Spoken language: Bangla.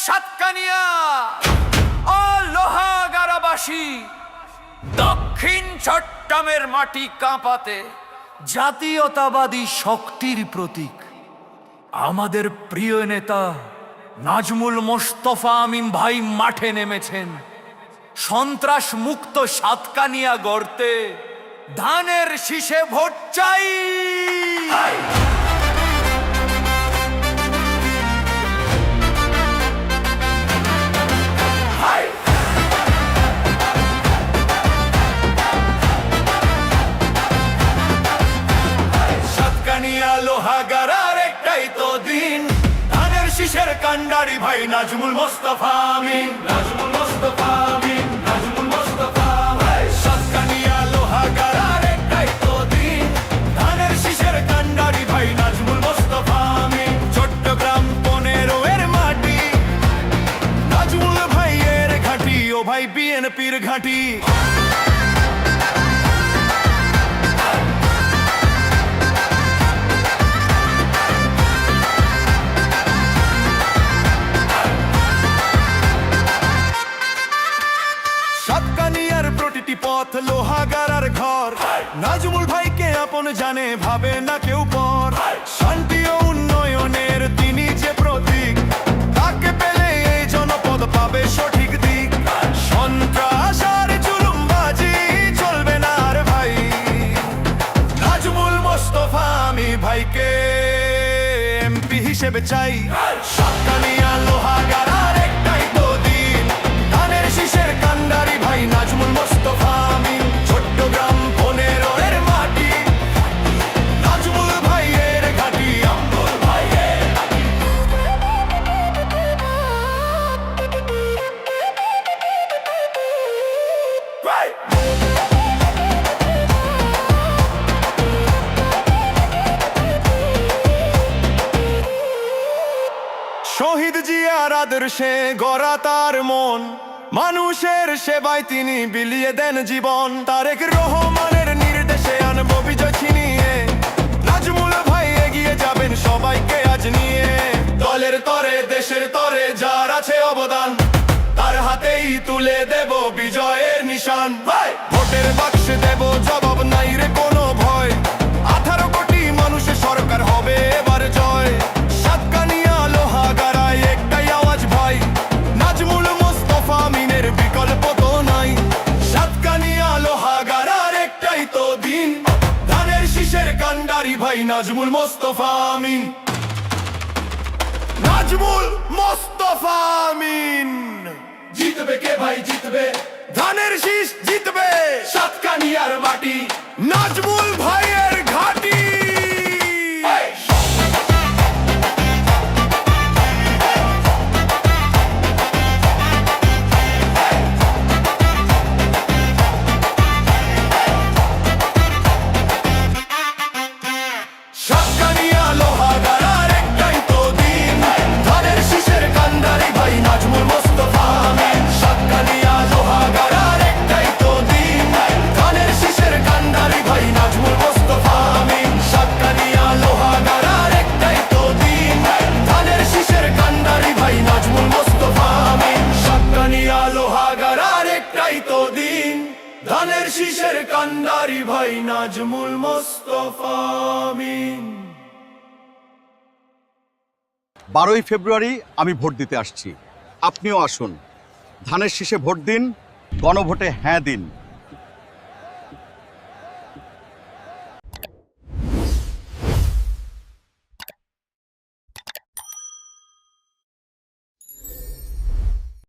সাতকানিয়া ও লোহাগাড়াবাসী, দক্ষিণ চট্টগ্রামের মাটি কাঁপাতে জাতীয়তাবাদী শক্তির প্রতীক আমাদের প্রিয় নেতা নাজমুল মোস্তফা আমিন ভাই মাঠে নেমেছেন সন্ত্রাস মুক্ত সাতকানিয়া গড়তে। ধানের শীষে ভোট চাই। সাতকানিয়া লোহাগাড়ার একটাই তো দিন, ধানের শীষের কান্ডারি ভাই নাজমুল মোস্তফা আমিন, নাজমুল মোস্তফা আমিন, নাজমুল মোস্তফা আমিন। সাতকানিয়া লোহাগাড়ার একটাই তো দিন, ধানের শীষের কান্ডারি ভাই নাজমুল মোস্তফা আমিন। চট্টগ্রাম 15 এর মাটি, নাজমুল ভাইয়ের ঘাঁটি, ও ভাই বিএনপির ঘাঁটি। সাতকানিয়ার প্রতিটি পথ লোহাগাড়ার ঘর, নাজমুল ভাইকে আপন জানে, ভাবে না কেউ পর। শান্তি ও উন্নয়নের তিনি যে প্রতীক, তাকে পেলে এই জনপদ পাবে সঠিক দিক। সন্ত্রাস আর জুলুমবাজি চলবে না আর ভাই, নাজমুল মোস্তফা আমি ভাইকে এমপি হিসেবে চাই। সাতকানিয়া লোহাগাড়ার একটাই তো দিন, ধানের শীষের কান্ডারি ভাই নাজমুল মোস্তফা আমিন। চট্টগ্রাম 15 এর মাটি, নাজমুল ভাইয়ের ঘাঁটি, আব্দুল ভাইয়ের ঘাঁটি। শহীদ জিয়ার আদর্শে গড়া তার মন, মানুষের সেবায় তিনি বিলিয়ে দেন জীবন। তারেক রহমানের নির্দেশে আনবো বিজয় ছিনিয়ে, নাজমুল ভাই এগিয়ে যাবেন সবাইকে আজ নিয়ে। দলের তরে দেশের তরে যার আছে অবদান, তার হাতেই তুলে দেব বিজয়ের নিশান। ভোটের বাক্সে দেব জবাব, নাই রে কোনো ভয়। 18 কোটি মানুষের সরকার হবে এবার জয়। সাতকানিয়া লোহাগাড়ায় একটাই আওয়াজ ভাই, নাজমুল মোস্তফা আমিনের বিকল্প তো নাই। সাতকানিয়া লোহাগাড়ার একটাই তো দিন, ধানের শীষের কান্ডারি ভাই নাজমুল মোস্তফা আমিন, নাজমুল মোস্তফা আমিন। জিতবে কে ভাই জিতবে, ধানের শীষ জিতবে। সাতকানিয়ার মাটি, নাজমুল ভাইয়ের ঘাঁটি। সাতকানিয়া লোহাগাড়ার একটাই তো দিন, ধানের শীষের কান্ডারি ভাই নাজমুল মোস্তফা আমিন। সাতকানিয়া লোহাগাড়ার একটাই তো দিন, ধানের শীষের কান্ডারি ভাই নাজমুল মোস্তফা আমিন। সাতকানিয়া লোহাগাড়ার একটাই তো দিন, ধানের শীষের কান্ডারি ভাই নাজমুল মোস্তফা আমিন। সাতকানিয়া লোহাগাড়ার একটাই তো দিন, ধানের শীষের কান্ডারি ভাই নাজমুল মোস্তফা আমিন। 12ই ফেব্রুয়ারি আমি ভোট দিতে আসছি, আপনিও আসুন। ধানের শীষে ভোট দিন, গণভোটে হ্যাঁ দিন।